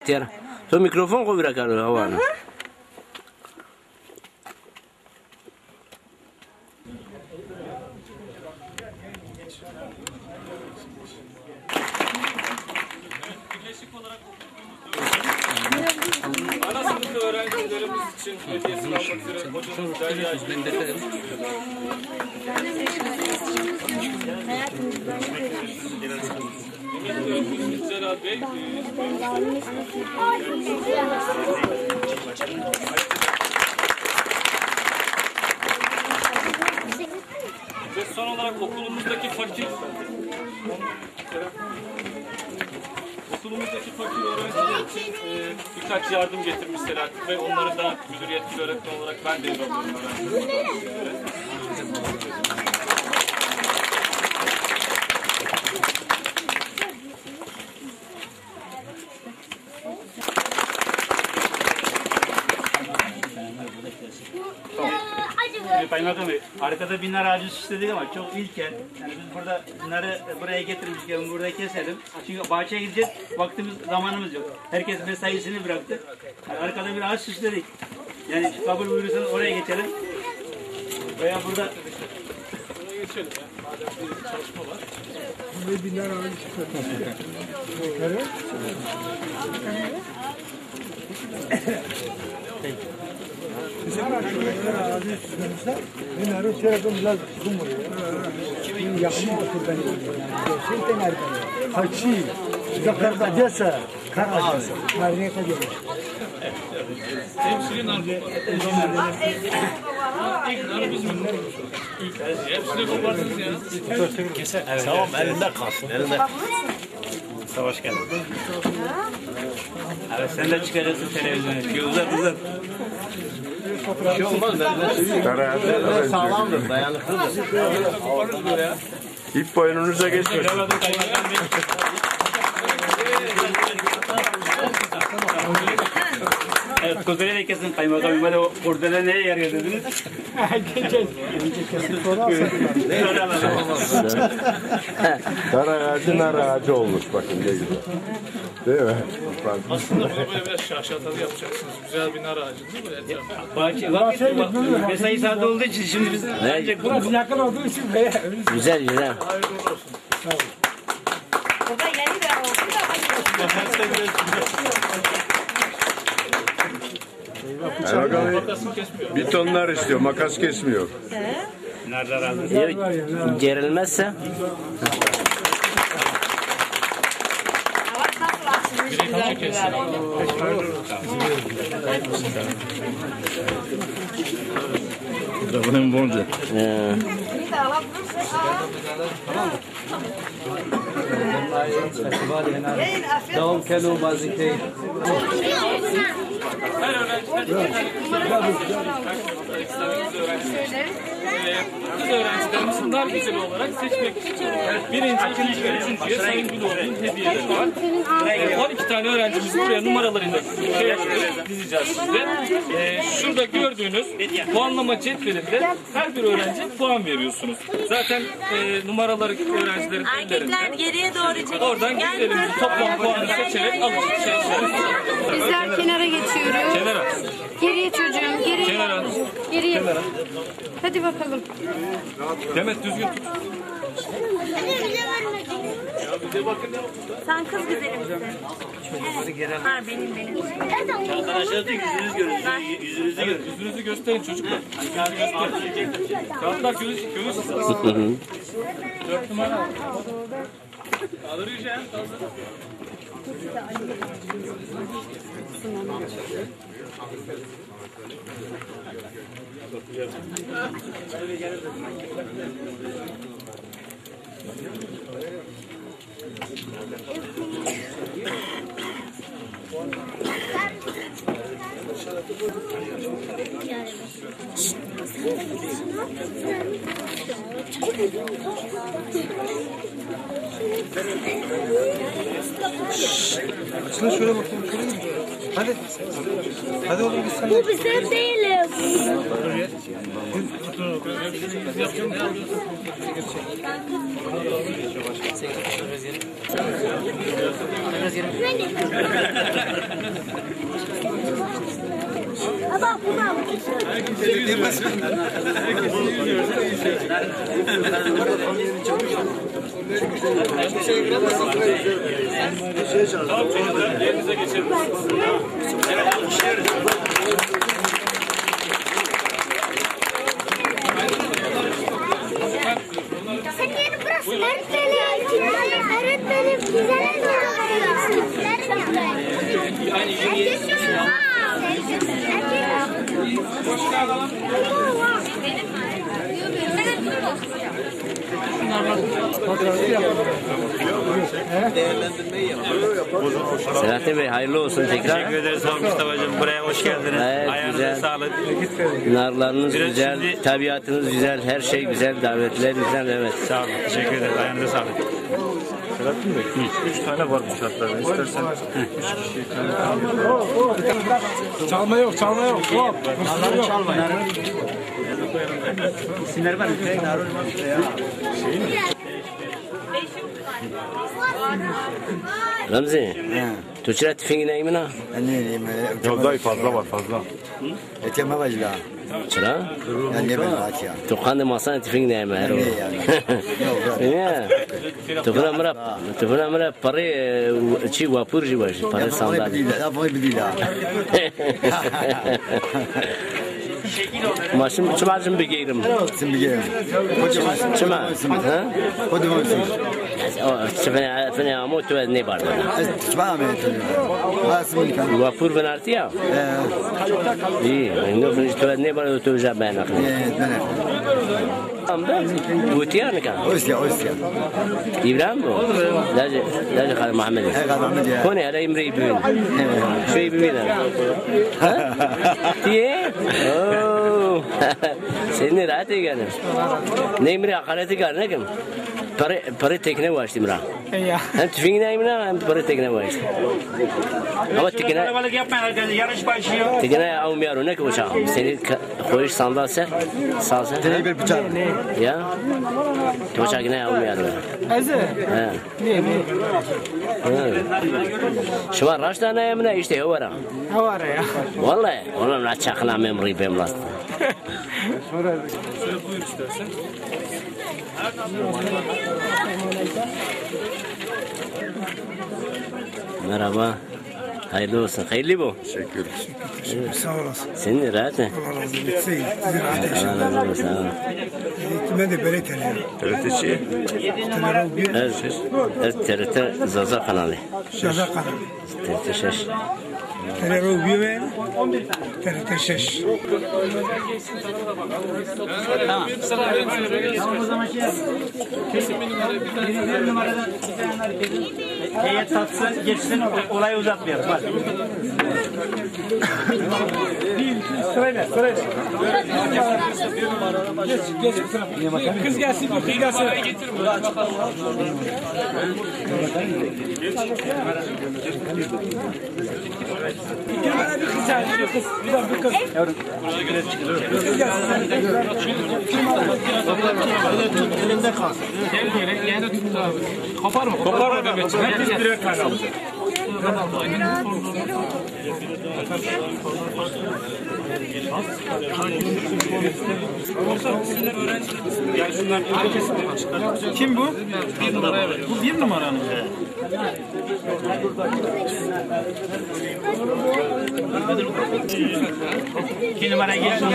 So mikrofon koy bırakar havanı. Ana sınıfı öğrencilerimiz için hediyesini almak üzere hocamız Derya Celal Bey ve son olarak okulumuzdaki fakir öğrenciler için birkaç yardım getirmiş Selahattin Bey. Onları da müdür yetkili öğretmen olarak ben devralıyorum öğrencilere. Kaymakam Bey, arkada bir nar ağacı süsledik ama çok ilkel. Yani biz burada narı buraya getirmişken burada keselim. Çünkü bahçeye gideceğiz, zamanımız yok. Herkes mesaisini bıraktı. Yani arkada bir ağaç süsledik. Yani kabul buyurursanız oraya geçelim. Veya burada... Oraya geçelim ya. Madem bir çalışma var. Buraya bir nar ağacı süsledik. Bizim arkadaşlar ağacı süslemişler. Bunları çevremizler bulmuyor. Kimin yakını otur beni. Gerçekten nerede? Haçi. Zaferda cesa. Karacası. Marinete gelir. Hepsinin narı İlk narı bizim. Hepsini koparsınız ya. Keser. Evet, tamam, elinde kalsın. Elinde. Savaş geldi. Evet, sen de çıkaracaksın televizyona. Uzat. Bir şey olmaz ben sağlamdır, dayanıklıdır. İp boynunuza geçmesin. Evet, kurdele de kesin kaymakam. Böyle o kurdele neye yarıyor dediniz? Dar ağacı nar ağacı olmuş bakın ne güzel. Değil mi? Aslında bunu böyle biraz şaşatalı yapacaksınız. Güzel bir nar ağacı değil mi? Bahçe mesai saati olduğu için şimdi biz ancak Burası yakın olduğu için Güzel. Hayırlı olsun. Burada yeni de oldu Bir ton nar istiyor, makas kesmiyor. Gerilmezse Birinci kesin. Bunun boncu. Tamam kelo bazı Her öğrenciden kız öğrencilerimizin nar güzeli olarak seçmek için birinci, ikinci ve üçüncüye Sayın Güloğlu'nun hediyeleri var. 12 tane öğrencimiz buraya numaralarıyla dizeceğiz size. Şurada gördüğünüz puanlama cetvelinde her bir öğrenciye puan veriyorsunuz. Zaten numaraları öğrencilerin ellerinde. geriye doğru çekin. Oradan güzelimizi toplam puanı seçerek alışveriş. Bizler kenara geçiyoruz. Kenara. Geriye çocuğum, geriye. Kenara. Geriye. Hadi bakalım. Demet düzgün tut. Sen kız güzeli misin? Evet. Ha benim. aşağıda yüzünüz görün. Yüzünüzü görün. Yüzünüzü gösterin çocuklar. Gösterin. Kağıtlar görüş. 4 numara. Kaldır Yücel. Açılın şöyle bakalım. Hadi. Hadi oğlum biz sen. Bu bizim değilim. Tamam çocuklar, yerinize geçelim. Evet, alkışlıyoruz. Öğretmenim, öğretmenim güzel Selahattin Bey hayırlı olsun tekrar. Teşekkür ederiz Mustafa'cığım. Buraya hoş geldiniz. Evet, Ayağınıza güzel. sağlık. Narlarınız Biraz güzel, şimdi- tabiatınız güzel, her şey güzel, davetler güzel, evet. Sağ olun. Teşekkür ederiz. Ayağınıza sağlık. Selahattin Bey, 3 tane var bu şartlarda. İstersen 3 kişiyi Çalma yok, çalma yok. Hop. İsimleri var mı? Ramzi, Türkçe tifingin eğimine. Ya dayı fazla var fazla. Eteme vajla. Çıra? Yani ben açya. Tukhandı masana tifingin eğime her o. Ne? Tufuna mıra parayı çi vapur jibaş, parayı sandalye. Yapmayı bildiler. Maşım çumarcım bir giyrim. Sen bir gelin. Çuma. Ha? Kocaman mısın? Fene amu tu ne barda. Çıkma mı? Hasmın kan. Vapur ben artı ya. İyi. Ne fene tu ne barda tu ja ben aklı. Amda. Butiyan kan. Osya. İbrahim bu. Lacı Kale Muhammed. Kone ala imri ibn. Şey ibn. Ha? Diye. Oh. Seni rahat edelim. Ne imri akaleti gar ne kim? Para tekne başladı mıra. Hem tüfeğine imna hem para tekne başladı. Ama tekne. Kalabalık yapmayın arkadaşlar. Yarış başlıyor. Tekne avmıyor ne ki uçak. Seni koyuş sandalse. Salsa. Tene bir bıçak. Ya. Uçak yine avmıyor. Azı. Ha. Şu an raş tane emna işte o var. Var ya. Vallahi onun açakla memri bemlast. Şöyle buyur istersen. Merhaba. Hayırlı olsun. Hayırlı bu. Teşekkür Sağ olasın. Senin de rahat mı? Allah razı olsun. Sizin rahat Allah razı olsun. Ben de böyle tanıyorum. TRT'çi. Evet, TRT Zaza kanalı. Şaza kanal. TRT 6. Telero büyüme. TRT 6. Tamam. Tamam o zaman şey yap. Bir numarada heyet tatsın, geçsin, olayı uzatmayalım. Hadi. Sırayla. Geç. Kız gelsin, kız gelsin. Kenara bir kız çağırıyor, kız. Bir kız. Yavrum. Elinde kalsın. Gel böyle, yerde tut abi. Koparma Mehmetciğim. Herkes birer tane alacak. Kim bu? Bir numaraya ver. Bu bir numaranın. İki numaraya geçsin.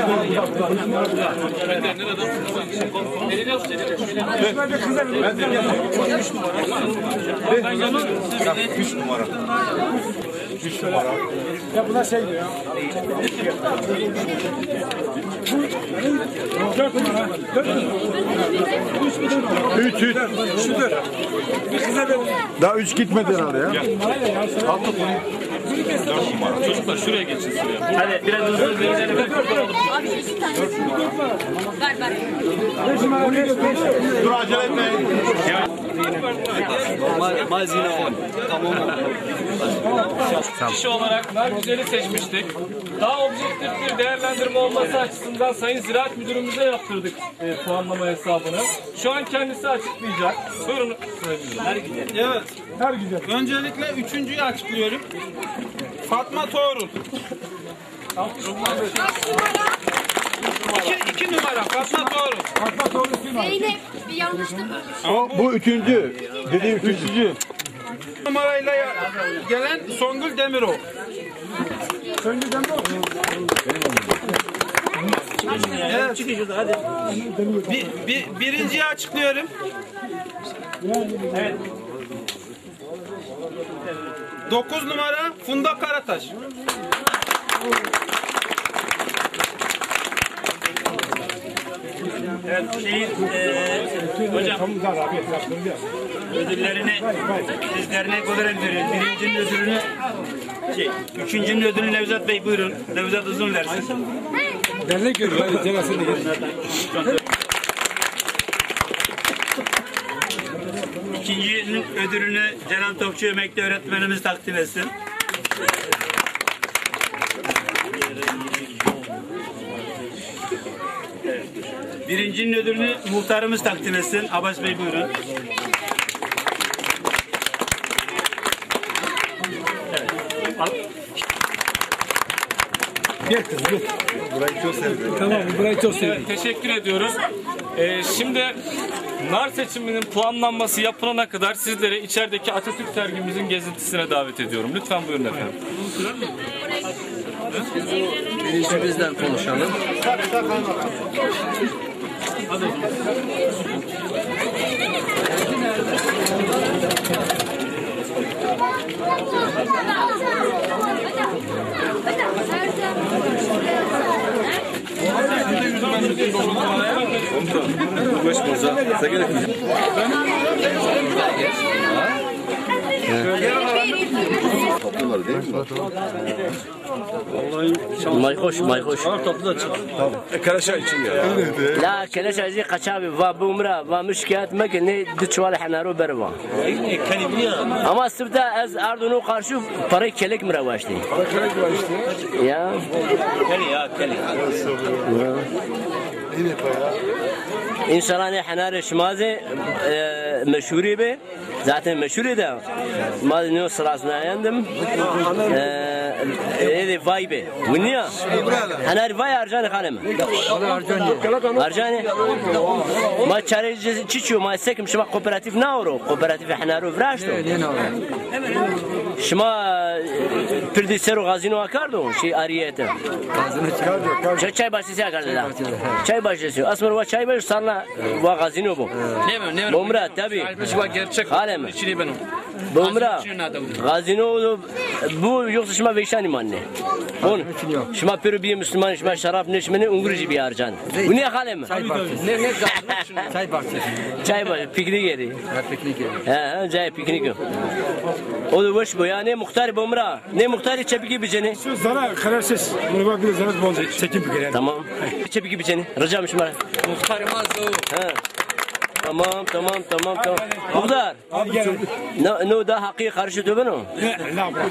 Ya buna şey diyor. 4 numara. 3. Şudur. Bir kıza da Daha 3 gitmedi herhalde ya. Çocuklar şuraya geçin şuraya. Hadi biraz hızlı gidelim. Dur acele etmeyin. Kişi olarak nar güzeli seçmiştik. Daha objektif bir değerlendirme olması açısından Sayın Ziraat Müdürümüze yaptırdık puanlama hesabını. Şu an kendisi açıklayacak. Buyurun. Evet. Öncelikle üçüncüyü açıklıyorum. Fatma Tuğrul. 2 numara Fatma Doğru. Zeynep bir yanlışlık. Bu üçüncü. Dediğim üçüncü. Numarayla gelen Songül Demirol. Evet. Çıkın şurada hadi. Birinciyi açıklıyorum. Evet. 9 numara Funda Karataş. Evet, hocam ödüllerini sizlerine kadar veriyoruz. Birincinin ödülünü üçüncünün ödülünü Nevzat Bey buyurun. Nevzat uzun versin. Ben ne görüyorum? Hadi Celal sen de gel. İkincinin ödülünü Celal Topçu emekli öğretmenimiz takdim etsin. Evet. Birincinin ödülünü muhtarımız takdim etsin. Abbas Bey buyurun. Evet. Gel kızım gel. Burayı çok sevdim. Tamam burayı çok sevdim. Teşekkür ediyoruz. Şimdi nar seçiminin puanlanması yapılana kadar sizleri içerideki Atatürk sergimizin gezintisine davet ediyorum. Lütfen buyurun efendim. Birinci konuşalım. Toplular değil mi? Mayhoş, mayhoş. Karaşay için ya. لا كلاش عايزين قشابي وبومرا ومشكات مكني دتشوال حنارو بروا اما السبتا از اردنو قارشو parayı kelek mi ravaştı? Kelek var işte. Ya. Keli. Yine para. İnşallah ne hanar şmaze meşhuri be. Zaten meşhuri de. Mazi ne sırasına yandım. Vay be. Bu niye? Hanar vay arcanı hanım. Arcanı. Ma çareci çiçiyor ma sekim şma kooperatif ne olur? Kooperatif hanaru vraşto. Şma pردیسرو غازینو آکاردو شی آریته. چای باشیسی آکارده دا. چای باشیسی. اسمر و چای باش سرنا و غازینو بو. بومرا تبی. خالم. بومرا. غازینو bu yoksa şma veşani manne. Bun. Şma pür bir Müslüman şma şarap neşmeni Ungurcu bir harcan. Bu ne halem? Çay bahçesi. Çay bahçesi. Çay bahçesi. Piknik yeri. Piknik yeri. He, çay piknik. O da boş bu ya ne muhtar bomra. Ne muhtar çepiki biceni. Şu zara kararsız. Bunu bak bir zara bolca çekim bir kere. Tamam. Çepiki biceni. Ricam şma. Muhtar mazdo. He. Tamam. Muhtar. No da hakkı karşı dövün o. Ne bak.